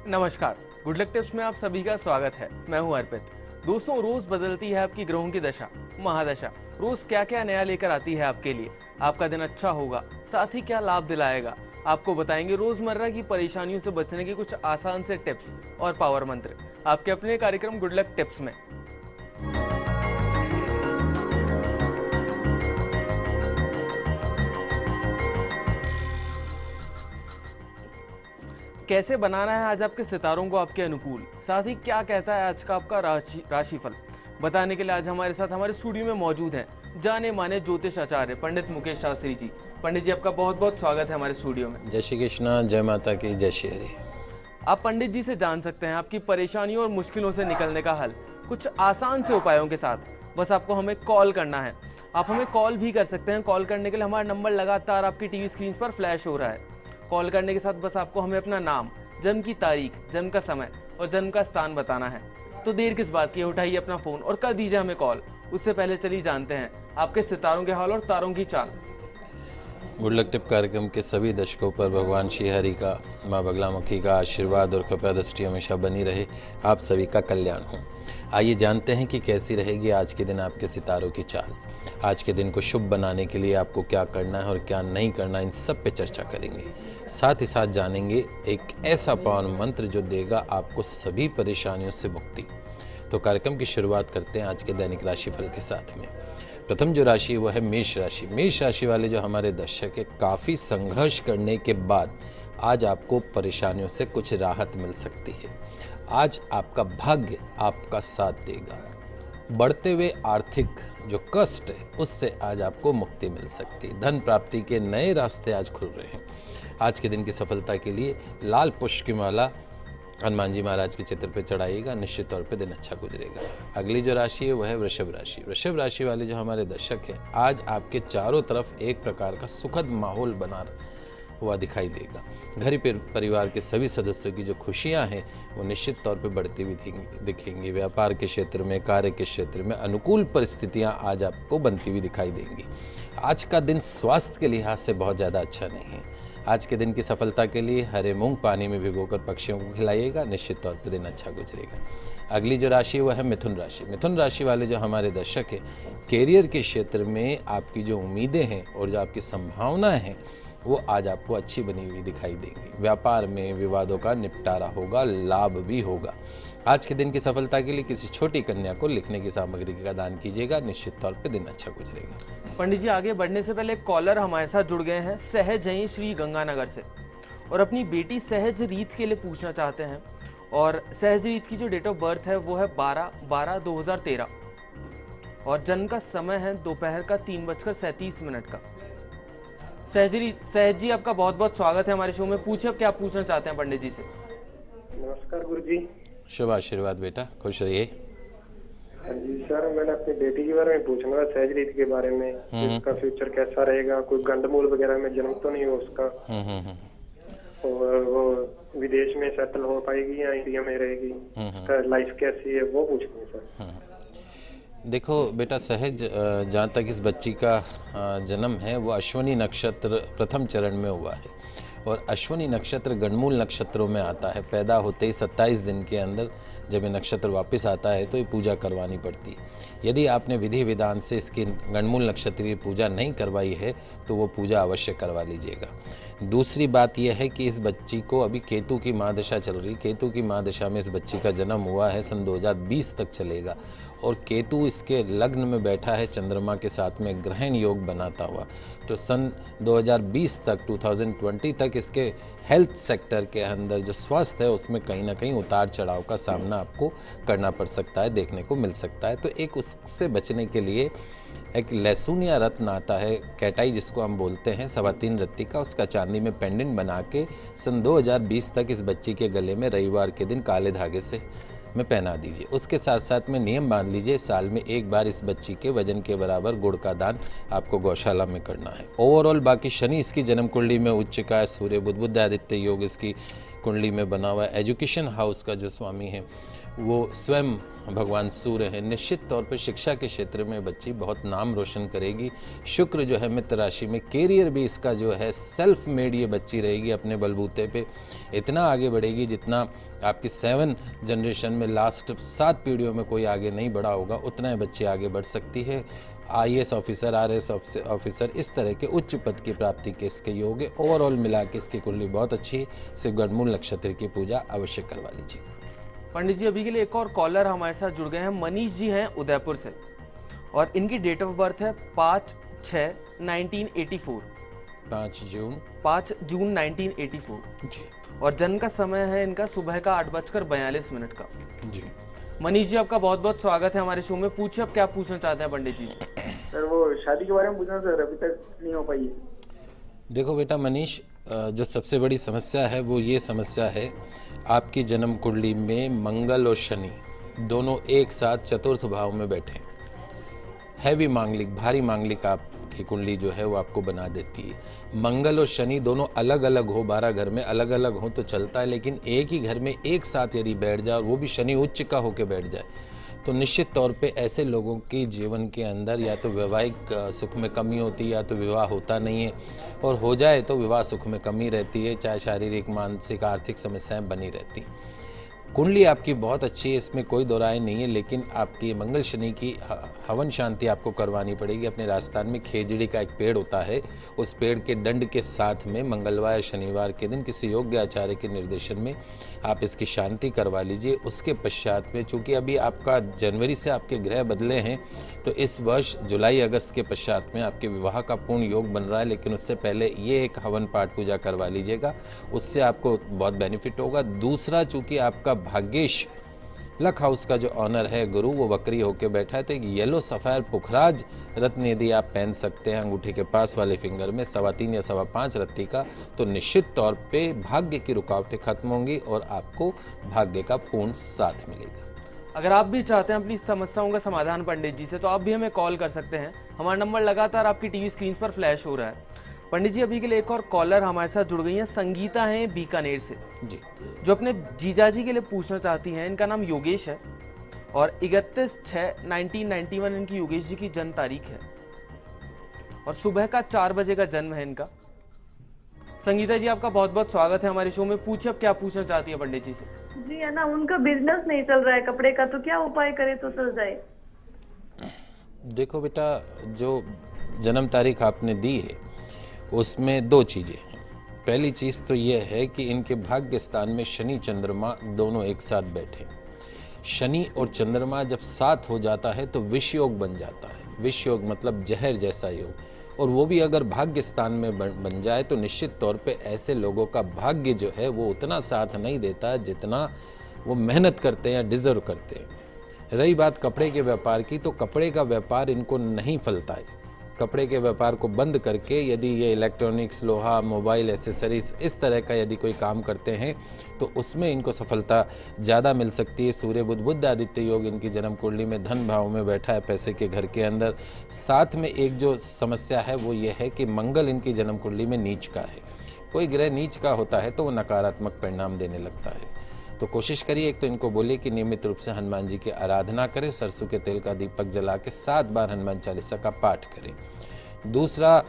नमस्कार, good luck tips में आप सभी का स्वागत है। मैं हूं अर्पित। दोस्तों, रोज बदलती है आपकी ग्रहों की दशा, महादशा। रोज क्या क्या नया लेकर आती है आपके लिए। आपका दिन अच्छा होगा, साथ ही क्या लाभ दिलाएगा, आपको बताएंगे रोजमर्रा की परेशानियों से बचने के कुछ आसान से टिप्स और पावर मंत्र आपके अपने कार्यक्रम गुड लक टिप्स में। कैसे बनाना है आज आपके सितारों को आपके अनुकूल, साथ ही क्या कहता है आज का आपका राशिफल, बताने के लिए आज हमारे साथ हमारे स्टूडियो में मौजूद हैं जाने माने ज्योतिष आचार्य पंडित मुकेश शास्त्री जी। पंडित जी, आपका बहुत बहुत स्वागत है हमारे स्टूडियो में। जय श्री कृष्णा, जय माता की, जय श्री हरि। आप पंडित जी से जान सकते हैं आपकी परेशानियों और मुश्किलों से निकलने का हल कुछ आसान से उपायों के साथ। बस आपको हमें कॉल करना है। आप हमें कॉल भी कर सकते हैं। कॉल करने के लिए हमारा नंबर लगातार आपकी टीवी स्क्रीन पर फ्लैश हो रहा है। कॉल करने के साथ बस आपको हमें अपना नाम, जन्म की तारीख, जन्म का समय और जन्म का स्थान बताना है। तो देर किस बात की, उठाइए अपना फोन और कर दीजिए हमें कॉल। उससे पहले चलिए जानते हैं आपके सितारों के हाल और तारों की चाल। गुड लक टिप कार्यक्रम के सभी दर्शकों पर भगवान श्री हरि का, माँ बगलामुखी का आशीर्वाद और कृपा दृष्टि हमेशा बनी रहे। आप सभी का कल्याण हो। आइए जानते हैं कि कैसी रहेगी आज के दिन आपके सितारों की चाल। आज के दिन को शुभ बनाने के लिए आपको क्या करना है और क्या नहीं करना, इन सब पे चर्चा करेंगे। साथ ही साथ जानेंगे एक ऐसा पावन मंत्र जो देगा आपको सभी परेशानियों से मुक्ति। तो कार्यक्रम की शुरुआत करते हैं आज के दैनिक राशिफल के साथ में। प्रथम जो राशि है वह है मेष राशि। मेष राशि वाले जो हमारे दर्शक है, काफ़ी संघर्ष करने के बाद आज आपको परेशानियों से कुछ राहत मिल सकती है। आज आपका भाग्य आपका साथ देगा। बढ़ते हुए आर्थिक जो कष्ट है उससे आज आपको मुक्ति मिल सकती है। धन प्राप्ति के नए रास्ते आज खुल रहे हैं। आज के दिन की सफलता के लिए लाल पुष्प की माला हनुमान जी महाराज के चित्र पर चढ़ाइएगा, निश्चित तौर पे दिन अच्छा गुजरेगा। अगली जो राशि है वह है वृषभ राशि। वृषभ राशि वाले जो हमारे दर्शक हैं, आज आपके चारों तरफ एक प्रकार का सुखद माहौल बना हुआ दिखाई देगा। घर परिवार के सभी सदस्यों की जो खुशियां हैं वो निश्चित तौर पे बढ़ती हुई दिखेंगी। व्यापार के क्षेत्र में, कार्य के क्षेत्र में अनुकूल परिस्थितियां आज आपको बनती हुई दिखाई देंगी। आज का दिन स्वास्थ्य के लिहाज से बहुत ज़्यादा अच्छा नहीं है। आज के दिन की सफलता के लिए हरे मूंग पानी में भिगोकर पक्षियों को खिलाइएगा, निश्चित तौर पर दिन अच्छा गुजरेगा। अगली जो राशि है वह है मिथुन राशि। मिथुन राशि वाले जो हमारे दर्शक हैं, कैरियर के क्षेत्र में आपकी जो उम्मीदें हैं और जो आपकी संभावनाएं हैं वो आज आपको अच्छी बनी हुई दिखाई देंगी। व्यापार में विवादों का निपटारा होगा, लाभ भी होगा। आज के दिन की सफलता के लिए किसी छोटी कन्या को लिखने की सामग्री का दान कीजिएगा, निश्चित तौर पे दिन अच्छा गुजरेगा। पंडित जी, आगे बढ़ने से पहले कॉलर हमारे साथ जुड़ गए हैं सहज जई श्री गंगानगर से, और अपनी बेटी सहज रीत के लिए पूछना चाहते हैं। और सहज रीत की जो डेट ऑफ बर्थ है वो है 12/12/2013 और जन्म का समय है दोपहर का 3:37 का। सहज जी, आपका बहुत बहुत स्वागत है हमारे शो में। पूछिए, अब क्या पूछना चाहते हैं पंडित जी से। नमस्कार गुरु जी। शुभ आशीर्वाद बेटा, खुश रहिए। हाँ जी सर, मैंने अपनी बेटी के बारे में पूछना था, सहज रीत के बारे में। उसका फ्यूचर कैसा रहेगा, कोई गंडमूल वगैरह में जन्म तो नहीं हो उसका, और वो विदेश में सेटल हो पाएगी या इंडिया में रहेगी, लाइफ कैसी है वो पूछनी है सर। देखो बेटा सहज, जहाँ तक इस बच्ची का जन्म है वो अश्वनी नक्षत्र प्रथम चरण में हुआ है, और अश्वनी नक्षत्र गणमूल नक्षत्रों में आता है। पैदा होते ही 27 दिन के अंदर जब ये नक्षत्र वापस आता है तो ये पूजा करवानी पड़ती है। यदि आपने विधि विधान से इसकी गणमूल नक्षत्र की पूजा नहीं करवाई है तो वो पूजा अवश्य करवा लीजिएगा। दूसरी बात यह है कि इस बच्ची को अभी केतु की महादशा चल रही। केतु की महादशा में इस बच्ची का जन्म हुआ है, सन 2020 तक चलेगा, और केतु इसके लग्न में बैठा है चंद्रमा के साथ में ग्रहण योग बनाता हुआ। तो सन 2020 तक 2020 तक इसके हेल्थ सेक्टर के अंदर जो स्वास्थ्य है उसमें कहीं ना कहीं उतार चढ़ाव का सामना आपको करना पड़ सकता है, देखने को मिल सकता है। तो एक उससे बचने के लिए एक लहसुन या रत्न आता है, कैटाई जिसको हम बोलते हैं, 3.25 रत्ती का, उसका चांदी में पेंडेंट बना के सन 2020 तक इस बच्ची के गले में रविवार के दिन काले धागे से में पहना दीजिए। उसके साथ साथ में नियम मान लीजिए, साल में एक बार इस बच्ची के वजन के बराबर गुड़ का दान आपको गौशाला में करना है। ओवरऑल बाकी शनि इसकी जन्म कुंडली में उच्च का है, सूर्य बुध आदित्य योग इसकी कुंडली में बना हुआ है। एजुकेशन हाउस का जो स्वामी है वो स्वयं भगवान सूर्य है, निश्चित तौर पे शिक्षा के क्षेत्र में बच्ची बहुत नाम रोशन करेगी। शुक्र जो है मित्र राशि में, कैरियर भी इसका जो है सेल्फ मेड ये बच्ची रहेगी, अपने बलबूते पे इतना आगे बढ़ेगी जितना आपकी 7 जनरेशन में लास्ट 7 पीढ़ियों में कोई आगे नहीं बढ़ा होगा, उतना ही बच्ची आगे बढ़ सकती है। IAS ऑफिसर, RS ऑफिसर, इस तरह के उच्च पद की प्राप्ति के इसके योग है। ओवरऑल मिला के इसकी कुंडली बहुत अच्छी है। सिर्फ गणमूल नक्षत्र की पूजा अवश्य करवा लीजिए। पंडित जी अभी के लिए एक और कॉलर हमारे साथ जुड़ गए हैं। मनीष जी हैं उदयपुर से और इनकी डेट ऑफ बर्थ है 5/6/1984। 5 जून 1984 जी और जन्म का समय है इनका सुबह का 8:42 का। जी। मनीष जी आपका बहुत बहुत स्वागत है हमारे शो में। पूछिए आप क्या पूछना चाहते हैं पंडित जी से। सर वो शादी के बारे में पूछना सर, अभी तक नहीं हो पाई है। देखो बेटा मनीष, जो सबसे बड़ी समस्या है वो ये समस्या है, आपकी जन्म कुंडली में मंगल और शनि दोनों एक साथ चतुर्थ भाव में बैठे। हैवी मांगलिक, भारी मांगलिक आपकी कुंडली जो है वो आपको बना देती है। मंगल और शनि दोनों अलग अलग हो, 12 घर में अलग अलग हो तो चलता है, लेकिन एक ही घर में एक साथ यदि बैठ जाए और वो भी शनि उच्च का होकर बैठ जाए तो निश्चित तौर पे ऐसे लोगों के जीवन के अंदर या तो वैवाहिक सुख में कमी होती है या तो विवाह होता नहीं है, और हो जाए तो विवाह सुख में कमी रहती है, चाहे शारीरिक, मानसिक, आर्थिक समस्याएं बनी रहती। कुंडली आपकी बहुत अच्छी है, इसमें कोई दो राय नहीं है, लेकिन आपकी मंगल शनि की हवन शांति आपको करवानी पड़ेगी। अपने राजस्थान में खेजड़ी का एक पेड़ होता है, उस पेड़ के दंड के साथ में मंगलवार या शनिवार के दिन किसी योग्य आचार्य के निर्देशन में आप इसकी शांति करवा लीजिए। उसके पश्चात में, चूँकि अभी आपका जनवरी से आपके ग्रह बदले हैं तो इस वर्ष जुलाई अगस्त के पश्चात में आपके विवाह का पूर्ण योग बन रहा है, लेकिन उससे पहले ये एक हवन पाठ पूजा करवा लीजिएगा, उससे आपको बहुत बेनिफिट होगा। दूसरा, चूँकि आपका भाग्येश लक हाउस का जो ऑनर है गुरु, वो वक्री होकर बैठा है, तो एक येलो सफ़ायर पुखराज रत्न यदि आप पहन सकते हैं अंगूठे के पास वाले फिंगर में 3.25 या 5.25 रत्ती का, तो निश्चित तौर पे भाग्य की रुकावटें खत्म होंगी और आपको भाग्य का पूर्ण साथ मिलेगा। अगर आप भी चाहते हैं अपनी समस्याओं का समाधान पंडित जी से तो आप भी हमें कॉल कर सकते हैं। हमारा नंबर लगातार आपकी टीवी स्क्रीन पर फ्लैश हो रहा है। पंडित जी अभी के लिए एक और कॉलर हमारे साथ जुड़ गई हैं। संगीता हैं बीकानेर से जी, जो अपने जीजा जी के लिए पूछना चाहती हैं। इनका नाम योगेश है और 31/6/1991 इनकी योगेश जी की जन्म तारीख है और सुबह का 4 बजे का जन्म है इनका। संगीता जी आपका बहुत बहुत स्वागत है हमारे शो में। पूछिए अब क्या पूछना चाहती है पंडित जी से। जी है ना, उनका बिजनेस नहीं चल रहा है कपड़े का, तो क्या उपाय करे तो चल जाए। देखो बेटा, जो जन्म तारीख आपने दी है उसमें 2 चीज़ें हैं। पहली चीज़ तो यह है कि इनके भाग्य स्थान में शनि चंद्रमा दोनों एक साथ बैठे। शनि और चंद्रमा जब साथ हो जाता है तो विष योग बन जाता है। विष योग मतलब जहर जैसा योग, और वो भी अगर भाग्य स्थान में बन जाए तो निश्चित तौर पे ऐसे लोगों का भाग्य जो है वो उतना साथ नहीं देता है जितना वो मेहनत करते हैं या डिजर्व करते हैं। रही बात कपड़े के व्यापार की, तो कपड़े का व्यापार इनको नहीं फलता है। कपड़े के व्यापार को बंद करके यदि ये इलेक्ट्रॉनिक्स, लोहा, मोबाइल, एसेसरीज इस तरह का यदि कोई काम करते हैं तो उसमें इनको सफलता ज़्यादा मिल सकती है। सूर्य बुध आदित्य योग इनकी जन्म कुंडली में धन भाव में बैठा है, पैसे के घर के अंदर। साथ में एक जो समस्या है वो ये है कि मंगल इनकी जन्म कुंडली में नीच का है। कोई ग्रह नीच का होता है तो वो नकारात्मक परिणाम देने लगता है। तो कोशिश करिए, एक तो इनको बोलिए कि नियमित रूप से हनुमान जी की आराधना करें, सरसों के तेल का दीपक जला के 7 बार हनुमान चालीसा का पाठ करें। दूसरा,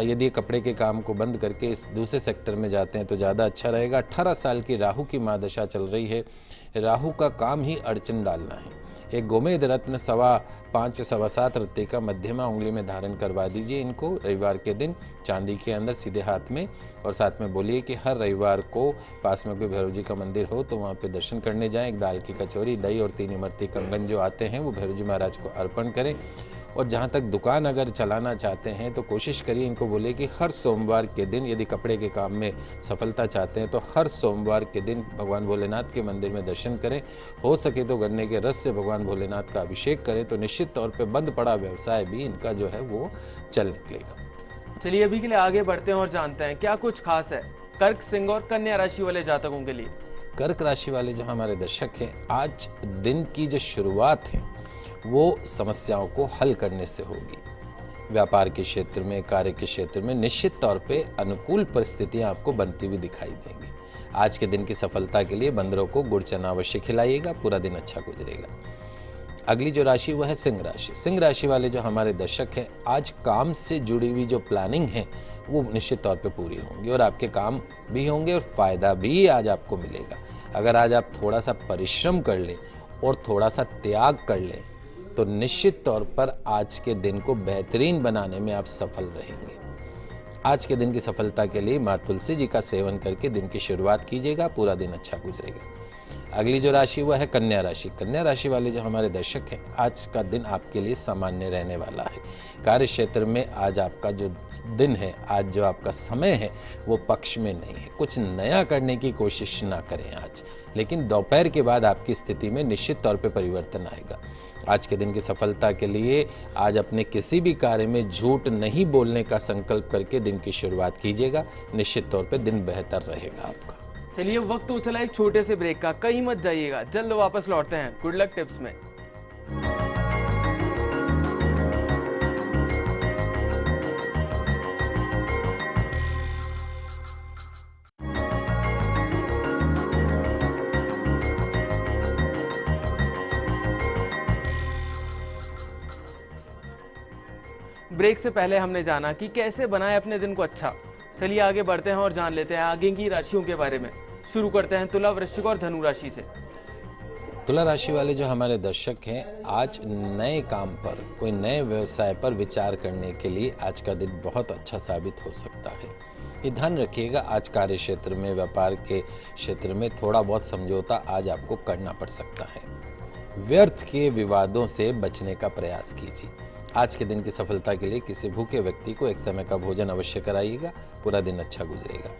यदि कपड़े के काम को बंद करके इस दूसरे सेक्टर में जाते हैं तो ज़्यादा अच्छा रहेगा। 18 साल की राहु की महादशा चल रही है। राहु का काम ही अड़चन डालना है। एक गोमेद रत्न 5.25 या 7.25 रत्ती का मध्यमा उंगली में धारण करवा दीजिए इनको रविवार के दिन चांदी के अंदर सीधे हाथ में, और साथ में बोलिए कि हर रविवार को पास में कोई भैरव जी का मंदिर हो तो वहाँ पे दर्शन करने जाएं। एक दाल की कचौरी, दही और 3 इमरती कंगन जो आते हैं वो भैरव जी महाराज को अर्पण करें। और जहाँ तक दुकान अगर चलाना चाहते हैं तो कोशिश करिए, इनको बोले कि हर सोमवार के दिन यदि कपड़े के काम में सफलता चाहते हैं तो हर सोमवार के दिन भगवान भोलेनाथ के मंदिर में दर्शन करें। हो सके तो गन्ने के रस से भगवान भोलेनाथ का अभिषेक करें, तो निश्चित तौर पे बंद पड़ा व्यवसाय भी इनका जो है वो चल निकलेगा। चलिए अभी के लिए आगे बढ़ते हैं और जानते हैं क्या कुछ खास है कर्क, सिंह और कन्या राशि वाले जातकों के लिए। कर्क राशि वाले जो हमारे दर्शक हैं, आज दिन की जो शुरुआत है वो समस्याओं को हल करने से होगी। व्यापार के क्षेत्र में, कार्य के क्षेत्र में निश्चित तौर पे अनुकूल परिस्थितियां आपको बनती हुई दिखाई देंगी। आज के दिन की सफलता के लिए बंदरों को गुड़ चना अवश्य खिलाइएगा, पूरा दिन अच्छा गुजरेगा। अगली जो राशि वह है सिंह राशि। सिंह राशि वाले जो हमारे दर्शक हैं, आज काम से जुड़ी हुई जो प्लानिंग है वो निश्चित तौर पे पूरी होंगी और आपके काम भी होंगे और फ़ायदा भी आज आपको मिलेगा। अगर आज आप थोड़ा सा परिश्रम कर लें और थोड़ा सा त्याग कर लें तो निश्चित तौर पर आज के दिन को बेहतरीन बनाने में आप सफल रहेंगे। आज के दिन की सफलता के लिए माँ तुलसी जी का सेवन करके दिन की शुरुआत कीजिएगा, पूरा दिन अच्छा गुजरेगा। अगली जो राशि वह है कन्या राशि। कन्या राशि वाले जो हमारे दर्शक हैं, आज का दिन आपके लिए सामान्य रहने वाला है। कार्य क्षेत्र में आज आपका जो दिन है, आज जो आपका समय है वो पक्ष में नहीं है। कुछ नया करने की कोशिश ना करें आज, लेकिन दोपहर के बाद आपकी स्थिति में निश्चित तौर पे परिवर्तन आएगा। आज के दिन की सफलता के लिए आज अपने किसी भी कार्य में झूठ नहीं बोलने का संकल्प करके दिन की शुरुआत कीजिएगा, निश्चित तौर पे दिन बेहतर रहेगा आपका। चलिए वक्त हो चला एक छोटे से ब्रेक का, कहीं मत जाइएगा, जल्द वापस लौटते हैं गुड लक टिप्स में। ब्रेक से पहले हमने जाना कि कैसे बनाएं अपने दिन को अच्छा। चलिए आगे बढ़ते हैं और जान लेते हैं आगे की राशियों के बारे में। शुरू करते हैं तुला, वृश्चिक और धनु राशि से। तुला राशि वाले जो हमारे दर्शक हैं, आज नए काम पर, कोई नए व्यवसाय पर विचार करने के लिए आज का दिन बहुत अच्छा साबित हो सकता है। ये ध्यान रखिएगा, आज कार्य क्षेत्र में, व्यापार के क्षेत्र में थोड़ा बहुत समझौता आज आपको करना पड़ सकता है। व्यर्थ के विवादों से बचने का प्रयास कीजिए। आज के दिन की सफलता के लिए किसी भूखे व्यक्ति को एक समय का भोजन अवश्य कराइएगा, पूरा दिन अच्छा गुजरेगा।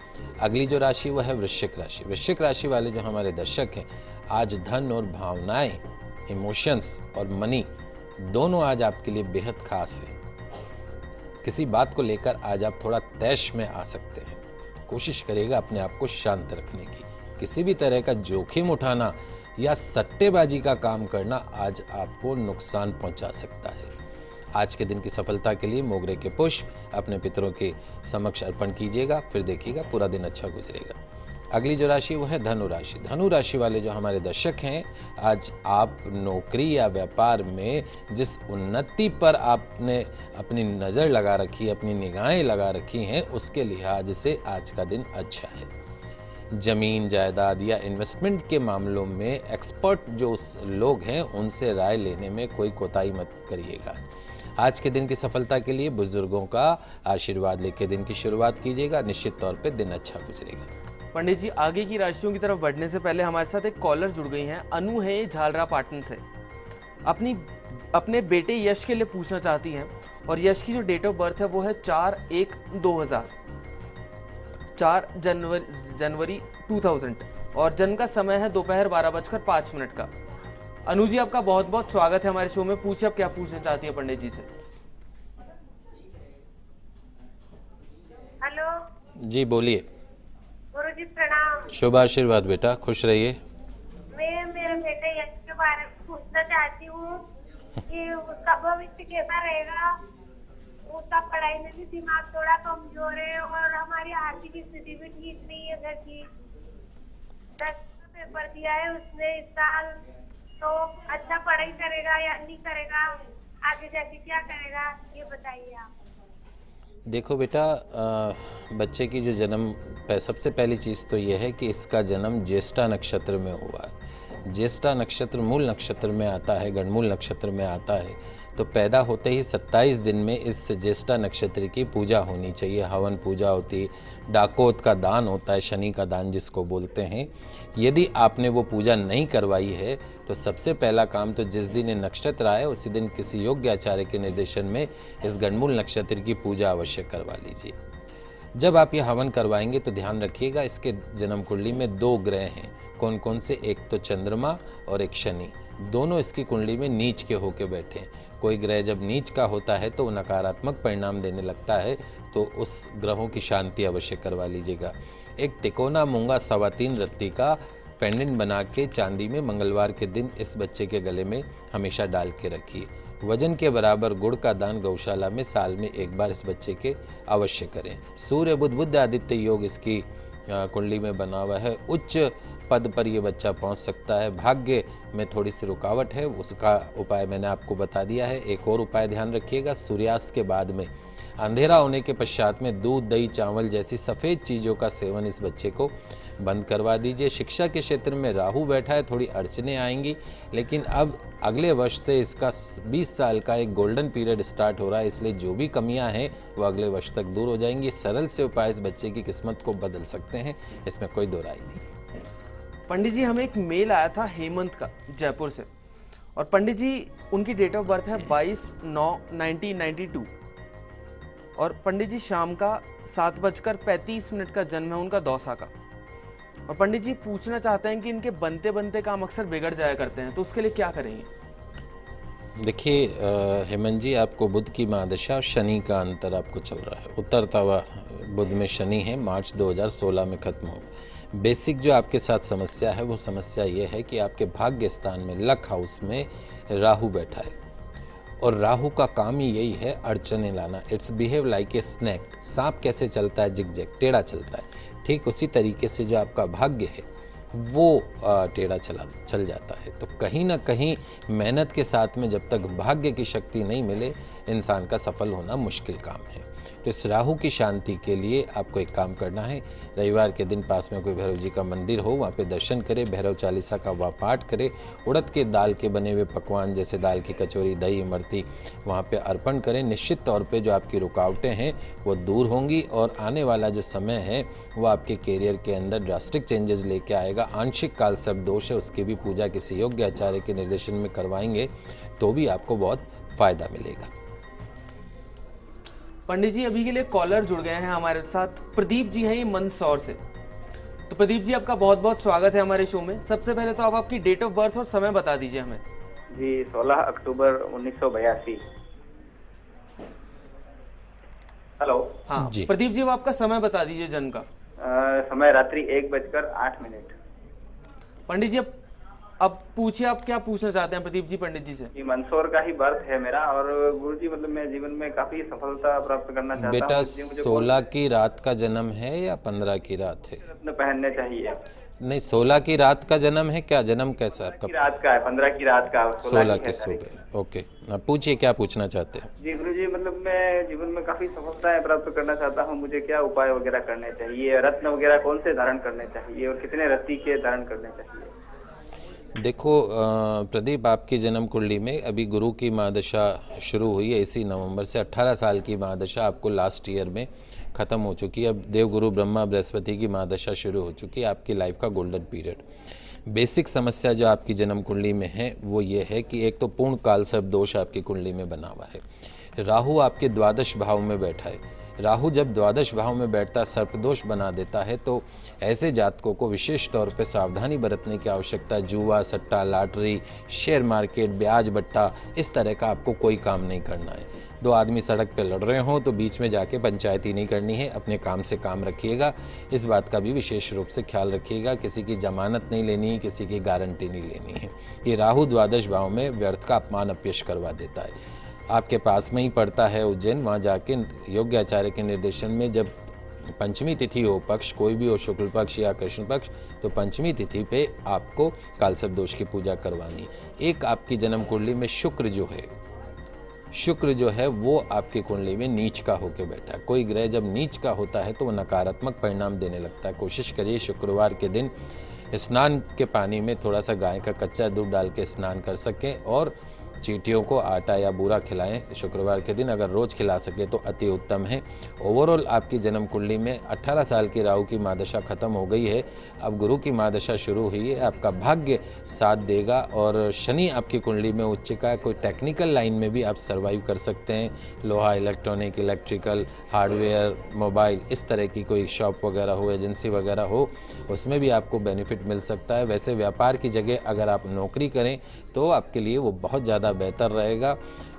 अगली जो राशि वह है वृश्चिक राशि। वृश्चिक राशि वाले जो हमारे दर्शक हैं, आज धन और भावनाएं, इमोशंस और मनी दोनों आज आपके लिए बेहद खास है। किसी बात को लेकर आज आप थोड़ा तैश में आ सकते हैं। कोशिश करिएगा अपने आप को शांत रखने की। किसी भी तरह का जोखिम उठाना या सट्टेबाजी का काम करना आज आपको नुकसान पहुंचा सकता है। आज के दिन की सफलता के लिए मोगरे के पुष्प अपने पितरों के समक्ष अर्पण कीजिएगा, फिर देखिएगा पूरा दिन अच्छा गुजरेगा। अगली जो राशि वो है धनु राशि। धनु राशि वाले जो हमारे दर्शक हैं, आज आप नौकरी या व्यापार में जिस उन्नति पर आपने अपनी नज़र लगा रखी, अपनी निगाहें लगा रखी हैं, उसके लिहाज से आज का दिन अच्छा है। जमीन जायदाद या इन्वेस्टमेंट के मामलों में एक्सपर्ट जो लोग हैं, उनसे राय लेने में कोई कोताही मत करिएगा। आज के दिन की सफलता के लिए बुजुर्गों का आशीर्वाद लेकर दिन की शुरुआत कीजिएगा, निश्चित तौर पे दिन अच्छा गुजरेगा। पंडित जी, आगे की राशियों की तरफ बढ़ने से पहले हमारे साथ एक कॉलर जुड़ गई हैं। अनु है झालरा पाटन से। अपने बेटे यश के लिए पूछना चाहती हैं और यश की जो डेट ऑफ बर्थ है वो है 4/1/2000, 4 जनवरी 2000 और जन्म का समय है दोपहर 12:05 का। अनु जी, आपका बहुत बहुत स्वागत है हमारे शो में। पूछिए आप क्या पूछना चाहती है पंडित जी से। हेलो जी बोलिए। गुरुजी प्रणाम। शुभ आशीर्वाद बेटा, खुश रहिए। मैं मेरे बेटे यश के बारे में पूछना चाहती हूँ कि उसका भविष्य कैसा रहेगा। उसका पढ़ाई में भी दिमाग थोड़ा कमजोर है और हमारी आर्थिक स्थिति भी ठीक नहीं है घर की। 10 पेपर दिया है उसने इस साल, तो अच्छा पढ़ाई करेगा या नहीं करेगा, आगे जाके क्या करेगा, ये बताइए आप। देखो बेटा, बच्चे की जो जन्म, सबसे पहली चीज़ तो ये है कि इसका जन्म ज्येष्ठा नक्षत्र में हुआ है। ज्येष्ठा नक्षत्र मूल नक्षत्र में आता है, गणमूल नक्षत्र में आता है, तो पैदा होते ही 27 दिन में इस ज्येष्ठा नक्षत्र की पूजा होनी चाहिए। हवन पूजा होती है, डाकोत का दान होता है, शनि का दान जिसको बोलते हैं। यदि आपने वो पूजा नहीं करवाई है तो सबसे पहला काम तो जिस दिन ये नक्षत्र आए उसी दिन किसी योग्य आचार्य के निर्देशन में इस गणमूल नक्षत्र की पूजा अवश्य करवा लीजिए। जब आप ये हवन करवाएंगे तो ध्यान रखिएगा, इसके जन्म कुंडली में 2 ग्रह हैं। कौन कौन से? एक तो चंद्रमा और एक शनि, दोनों इसकी कुंडली में नीच के होके बैठे हैं। कोई ग्रह जब नीच का होता है तो वो नकारात्मक परिणाम देने लगता है, तो उस ग्रहों की शांति अवश्य करवा लीजिएगा। एक तिकोना मूंगा 3.25 रत्ती का पेंडेंट बना के चांदी में मंगलवार के दिन इस बच्चे के गले में हमेशा डाल के रखिए। वजन के बराबर गुड़ का दान गौशाला में साल में एक बार इस बच्चे के अवश्य करें। सूर्य बुध आदित्य योग इसकी कुंडली में बना हुआ है। उच्च पद पर ये बच्चा पहुंच सकता है। भाग्य में थोड़ी सी रुकावट है, उसका उपाय मैंने आपको बता दिया है। एक और उपाय ध्यान रखिएगा, सूर्यास्त के बाद में अंधेरा होने के पश्चात में दूध, दही, चावल जैसी सफ़ेद चीज़ों का सेवन इस बच्चे को बंद करवा दीजिए। शिक्षा के क्षेत्र में राहु बैठा है, थोड़ी अड़चनें आएंगी, लेकिन अब अगले वर्ष से इसका 20 साल का एक गोल्डन पीरियड स्टार्ट हो रहा है, इसलिए जो भी कमियां हैं वो अगले वर्ष तक दूर हो जाएंगी। सरल से उपाय इस बच्चे की किस्मत को बदल सकते हैं, इसमें कोई दो राय नहीं। पंडित जी, हमें एक मेल आया था हेमंत का, जयपुर से, और पंडित जी उनकी डेट ऑफ बर्थ है 22/9/1992 और पंडित जी शाम का 7:35 का जन्म है उनका, दौसा का। और पंडित जी पूछना चाहते हैं कि इनके बनते बनते काम अक्सर बिगड़ जाया करते हैं, तो उसके लिए क्या करेंगे? देखिए हेमंत जी, आपको बुध की महादशा और शनि का अंतर आपको चल रहा है। उतरता हुआ बुध में शनि है, मार्च 2016 में खत्म होगा। बेसिक जो आपके साथ समस्या है वो समस्या ये है कि आपके भाग्य स्थान में लक हाउस में राहु बैठा है, और राहु का काम ही यही है अड़चने लाना। It's behave like a snack. सांप कैसे चलता है? जिग जैग, टेढ़ा चलता है। ठीक उसी तरीके से जो आपका भाग्य है वो टेढ़ा चल जाता है। तो कहीं ना कहीं मेहनत के साथ में जब तक भाग्य की शक्ति नहीं मिले, इंसान का सफल होना मुश्किल काम है। तो इस राहु की शांति के लिए आपको एक काम करना है, रविवार के दिन पास में कोई भैरव जी का मंदिर हो, वहाँ पे दर्शन करें, भैरव चालीसा का पाठ करें, उड़द के दाल के बने हुए पकवान जैसे दाल की कचौरी, दही, इमरती वहाँ पे अर्पण करें। निश्चित तौर पे जो आपकी रुकावटें हैं वो दूर होंगी, और आने वाला जो समय है वो आपके कैरियर के अंदर ड्रास्टिक चेंजेस लेके आएगा। आंशिक काल सर्प दोष है, उसकी भी पूजा किसी योग्य आचार्य के निर्देशन में करवाएंगे तो भी आपको बहुत फ़ायदा मिलेगा। पंडित जी अभी के लिए कॉलर जुड़ गए हैं हमारे साथ, प्रदीप जी हैं ये मंदसौर से। तो प्रदीप जी, आपका बहुत बहुत स्वागत है हमारे शो में। सबसे पहले तो आप आपकी डेट ऑफ बर्थ और समय बता दीजिए हमें। जी 16 अक्टूबर 1982। हेलो। हाँ जी। प्रदीप जी, अब आपका समय बता दीजिए जन्म का। समय रात्रि 1:08। पंडित जी अब पूछिए, आप क्या पूछना चाहते हैं प्रदीप जी पंडित जी से? जी मंदसौर का ही बर्थ है मेरा, और गुरुजी मतलब मैं जीवन में काफी सफलता प्राप्त करना चाहता हूँ। बेटा 16 की रात का जन्म है या 15 की रात है? रत्न पहनने चाहिए। नहीं, 16 की रात का जन्म है क्या? जन्म कैसा है आपका? रात का है, 15 की रात का, 16 के सुबह। ओके, आप पूछिए क्या पूछना चाहते हैं। जी गुरुजी, मतलब मैं जीवन में काफी सफलताएं प्राप्त करना चाहता हूँ, मुझे क्या उपाय वगैरह करने चाहिए? रत्न वगैरह कौन से धारण करने चाहिए, और कितने रत्ती के धारण करने चाहिए? देखो प्रदीप, आपकी जन्म कुंडली में अभी गुरु की महादशा शुरू हुई है इसी नवंबर से। 18 साल की महादशा आपको लास्ट ईयर में ख़त्म हो चुकी है। अब देवगुरु ब्रह्मा बृहस्पति की महादशा शुरू हो चुकी है, आपकी लाइफ का गोल्डन पीरियड। बेसिक समस्या जो आपकी जन्म कुंडली में है वो ये है कि एक तो पूर्ण काल सर्प दोष आपकी कुंडली में बना हुआ है। राहु आपके द्वादश भाव में बैठा है। राहु जब द्वादश भाव में बैठता सर्पदोष बना देता है, तो ऐसे जातकों को विशेष तौर पे सावधानी बरतने की आवश्यकता है। जुआ, सट्टा, लॉटरी, शेयर मार्केट, ब्याज बट्टा, इस तरह का आपको कोई काम नहीं करना है। दो आदमी सड़क पे लड़ रहे हों तो बीच में जाके पंचायती नहीं करनी है, अपने काम से काम रखिएगा। इस बात का भी विशेष रूप से ख्याल रखिएगा, किसी की जमानत नहीं लेनी है, किसी की गारंटी नहीं लेनी है। ये राहु द्वादश भाव में व्यर्थ का अपमान अपयश करवा देता है। आपके पास में ही पड़ता है उज्जैन, वहाँ जाके योग्य आचार्य के निर्देशन में जब पंचमी तिथि हो, पक्ष कोई भी हो, शुक्ल पक्ष या कृष्ण पक्ष, तो पंचमी तिथि पे आपको कालसर्प दोष की पूजा करवानी। एक आपकी जन्म कुंडली में शुक्र जो है वो आपकी कुंडली में नीच का होकर बैठा है। कोई ग्रह जब नीच का होता है तो वो नकारात्मक परिणाम देने लगता है। कोशिश करिए शुक्रवार के दिन स्नान के पानी में थोड़ा सा गाय का कच्चा दूध डाल के स्नान कर सकें, और चींटियों को आटा या बूरा खिलाएं शुक्रवार के दिन। अगर रोज़ खिला सके तो अति उत्तम है। ओवरऑल आपकी जन्म कुंडली में 18 साल की राहु की महादशा खत्म हो गई है, अब गुरु की महादशा शुरू हुई है। आपका भाग्य साथ देगा, और शनि आपकी कुंडली में उच्च का है। कोई टेक्निकल लाइन में भी आप सर्वाइव कर सकते हैं, लोहा, इलेक्ट्रॉनिक, इलेक्ट्रिकल, हार्डवेयर, मोबाइल, इस तरह की कोई शॉप वगैरह हो, एजेंसी वगैरह हो, उसमें भी आपको बेनिफिट मिल सकता है। वैसे व्यापार की जगह अगर आप नौकरी करें तो आपके लिए वो बहुत ज़्यादा बेहतर रहेगा।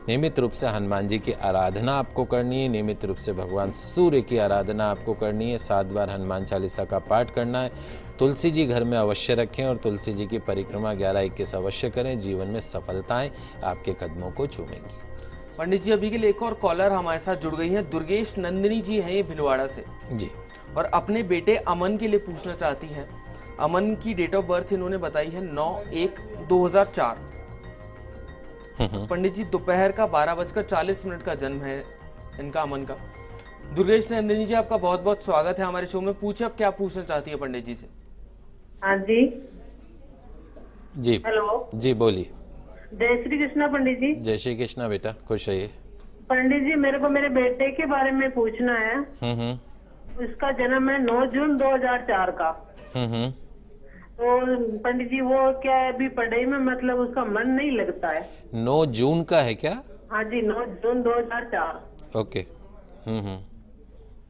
नियमित रूप से हनुमान जी की आराधना आपको करनी है, नियमित रूप से भगवान सूर्य की आराधना आपको करनी है, 7 बार हनुमान चालीसा का पाठ करना है। तुलसी जी घर में अवश्य रखें, और तुलसी जी की परिक्रमा 11-21 अवश्य करें। जीवन में सफलताएं आपके कदमों को चूमेंगी। पंडित जी अभी के लिए एक और कॉलर हमारे साथ जुड़ गई हैं, दुर्गेश नंदिनी जी हैं ये भिलवाड़ा से जी, और अपने बेटे अमन के लिए पूछना चाहती हैं। अमन की डेट ऑफ बर्थ इन्होंने बताई है 9/1/2004। पंडित जी दोपहर का 12:40 का जन्म है इनका, अमन का। दुर्गेश नंदिनी जी, आपका बहुत बहुत स्वागत है हमारे शो में। पूछे अब क्या पूछना चाहती है पंडित जी से? हाँ जी। जी हेलो जी, बोलिए। जय श्री कृष्णा पंडित जी। जय श्री कृष्णा बेटा, खुश रहिए। पंडित जी, मेरे को मेरे बेटे के बारे में पूछना है। उसका जन्म है 9 जून 2004 का। तो पंडित जी वो क्या है, अभी पढ़ाई में मतलब उसका मन नहीं लगता है। 9 जून का है क्या? हाँ जी, 9 जून 2004। ओके।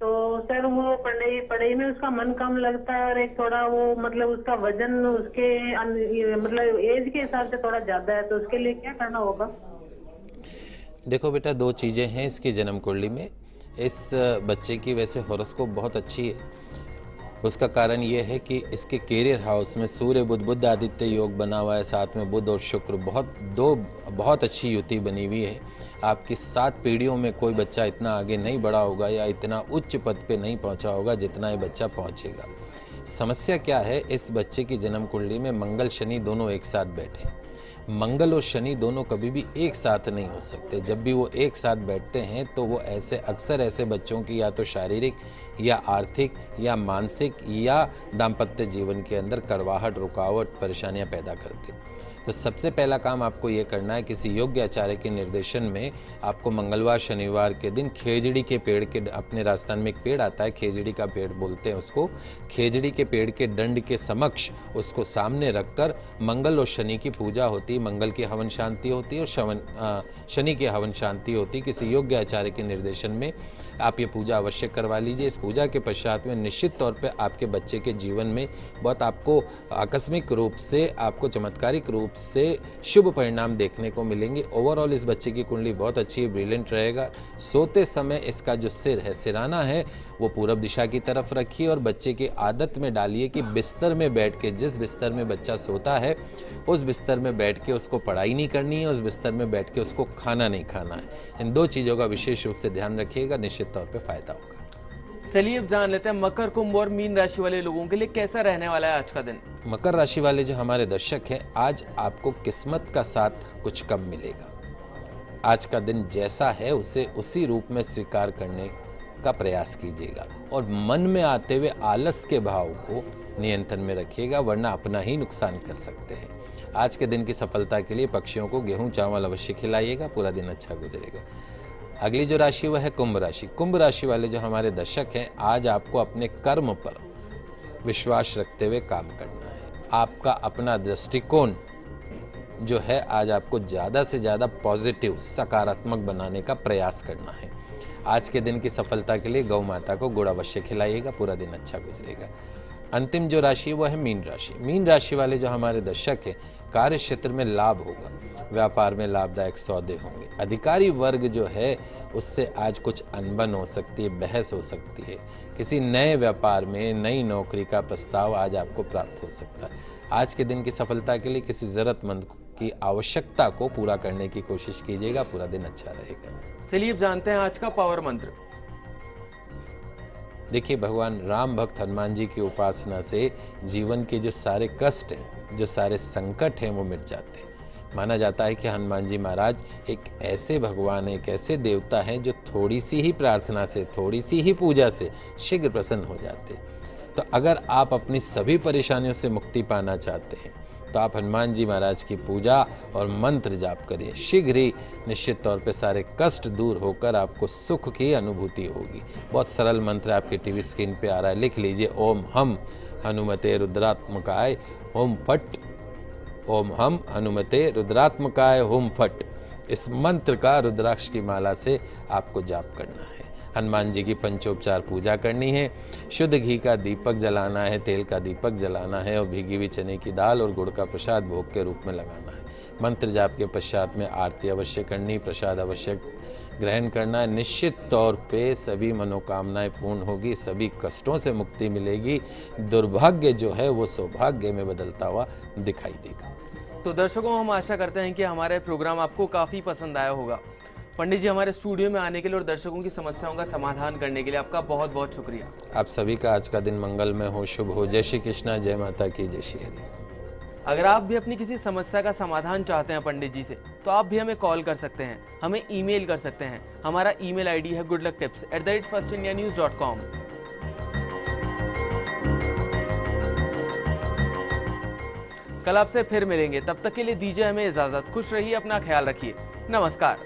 तो सर वो पढ़ाई में उसका मन कम लगता है, और एक थोड़ा वो मतलब उसका वजन उसके मतलब एज के हिसाब से थोड़ा ज्यादा है, तो उसके लिए क्या करना होगा? देखो बेटा, 2 चीज़ें हैं इसकी जन्म कुंडली में। इस बच्चे की वैसे हॉरोस्कोप बहुत अच्छी है। उसका कारण ये है कि इसके कैरियर हाउस में सूर्य बुध आदित्य योग बना हुआ है, साथ में बुध और शुक्र बहुत अच्छी युति बनी हुई है। आपकी 7 पीढ़ियों में कोई बच्चा इतना आगे नहीं बढ़ा होगा या इतना उच्च पद पे नहीं पहुंचा होगा जितना ये बच्चा पहुंचेगा। समस्या क्या है, इस बच्चे की जन्म कुंडली में मंगल शनि दोनों एक साथ बैठे। मंगल और शनि दोनों कभी भी एक साथ नहीं हो सकते। जब भी वो एक साथ बैठते हैं तो वो अक्सर ऐसे बच्चों की या तो शारीरिक या आर्थिक या मानसिक या दाम्पत्य जीवन के अंदर कड़वाहट, रुकावट, परेशानियां पैदा करते हैं। तो सबसे पहला काम आपको ये करना है, किसी योग्य आचार्य के निर्देशन में आपको मंगलवार शनिवार के दिन खेजड़ी के पेड़ के, अपने राजस्थान में एक पेड़ आता है खेजड़ी का पेड़ बोलते हैं उसको, खेजड़ी के पेड़ के दंड के समक्ष उसको सामने रखकर मंगल और शनि की पूजा होती है। मंगल की हवन शांति होती है और शनि की हवन शांति होती है। किसी योग्य आचार्य के निर्देशन में आप ये पूजा अवश्य करवा लीजिए। इस पूजा के पश्चात में निश्चित तौर पे आपके बच्चे के जीवन में बहुत आपको आकस्मिक रूप से, आपको चमत्कारिक रूप से शुभ परिणाम देखने को मिलेंगे। ओवरऑल इस बच्चे की कुंडली बहुत अच्छी है, ब्रिलियंट रहेगा। सोते समय इसका जो सिर है, सिराना है, वो पूरब दिशा की तरफ रखिए और बच्चे की आदत में डालिए कि बिस्तर में बैठ के, जिस बिस्तर में बच्चा सोता है उस बिस्तर में बैठ के उसको पढ़ाई नहीं करनी है, उस बिस्तर में बैठ के उसको खाना नहीं खाना है। इन 2 चीज़ों का विशेष रूप से ध्यान रखिएगा, निश्चित तौर पे फायदा होगा। चलिए अब जान लेते हैं मकर, कुंभ और मीन राशि वाले लोगों के लिए कैसा रहने वाला है आज का दिन। मकर राशि वाले जो हमारे दर्शक हैं, आज आपको किस्मत का साथ कुछ कम मिलेगा। आज का दिन जैसा है उसे उसी रूप में स्वीकार करने का प्रयास कीजिएगा और मन में आते हुए आलस के भाव को नियंत्रण में रखिएगा, वरना अपना ही नुकसान कर सकते हैं। आज के दिन की सफलता के लिए पक्षियों को गेहूं चावल अवश्य खिलाइएगा, पूरा दिन अच्छा गुजरेगा। अगली जो राशि वह है कुंभ राशि। कुंभ राशि वाले जो हमारे दर्शक हैं, आज आपको अपने कर्म पर विश्वास रखते हुए काम करना है। आपका अपना दृष्टिकोण जो है आज आपको ज़्यादा से ज़्यादा पॉजिटिव, सकारात्मक बनाने का प्रयास करना है। आज के दिन की सफलता के लिए गौ माता को गुड़ अवश्य खिलाइएगा, पूरा दिन अच्छा गुजरेगा। अंतिम जो राशि है वो है मीन राशि। मीन राशि वाले जो हमारे दर्शक हैं, कार्य क्षेत्र में लाभ होगा, व्यापार में लाभदायक सौदे होंगे। अधिकारी वर्ग जो है उससे आज कुछ अनबन हो सकती है, बहस हो सकती है। किसी नए व्यापार में, नई नौकरी का प्रस्ताव आज आपको प्राप्त हो सकता है। आज के दिन की सफलता के लिए किसी ज़रूरतमंद की आवश्यकता को पूरा करने की कोशिश कीजिएगा, पूरा दिन अच्छा रहेगा। चलिए अब जानते हैं आज का पावर मंत्र। देखिए, भगवान राम भक्त हनुमान जी की उपासना से जीवन के जो सारे कष्ट हैं, जो सारे संकट हैं, वो मिट जाते हैं। माना जाता है कि हनुमान जी महाराज एक ऐसे भगवान, एक ऐसे देवता हैं जो थोड़ी सी ही प्रार्थना से, थोड़ी सी ही पूजा से शीघ्र प्रसन्न हो जाते हैं। तो अगर आप अपनी सभी परेशानियों से मुक्ति पाना चाहते हैं तो आप हनुमान जी महाराज की पूजा और मंत्र जाप करिए। शीघ्र ही निश्चित तौर पे सारे कष्ट दूर होकर आपको सुख की अनुभूति होगी। बहुत सरल मंत्र आपके टीवी स्क्रीन पे आ रहा है, लिख लीजिए। ओम हम हनुमते रुद्रात्मकाय होम फट। ओम हम हनुमते रुद्रात्मकाय होम फट। इस मंत्र का रुद्राक्ष की माला से आपको जाप करना है। हनुमान जी की पंचोपचार पूजा करनी है। शुद्ध घी का दीपक जलाना है, तेल का दीपक जलाना है और भीगी हुई चने की दाल और गुड़ का प्रसाद भोग के रूप में लगाना है। मंत्र जाप के पश्चात में आरती अवश्य करनी, प्रसाद अवश्य ग्रहण करना है। निश्चित तौर पे सभी मनोकामनाएं पूर्ण होगी, सभी कष्टों से मुक्ति मिलेगी। दुर्भाग्य जो है वो सौभाग्य में बदलता हुआ दिखाई देगा। तो दर्शकों, हम आशा करते हैं कि हमारे प्रोग्राम आपको काफ़ी पसंद आया होगा। पंडित जी, हमारे स्टूडियो में आने के लिए और दर्शकों की समस्याओं का समाधान करने के लिए आपका बहुत बहुत शुक्रिया। आप सभी का आज का दिन मंगलमय हो, शुभ हो। जय श्री कृष्णा, जय माता की, जय श्री हरि। अगर आप भी अपनी किसी समस्या का समाधान चाहते हैं पंडित जी से, तो आप भी हमें कॉल कर सकते हैं, हमें ईमेल कर सकते हैं। हमारा ईमेल आईडी है goodlucktips@firstindianews.com। कल आपसे फिर मिलेंगे, तब तक के लिए दीजिए हमें इजाजत। खुश रहिए, अपना ख्याल रखिए। नमस्कार।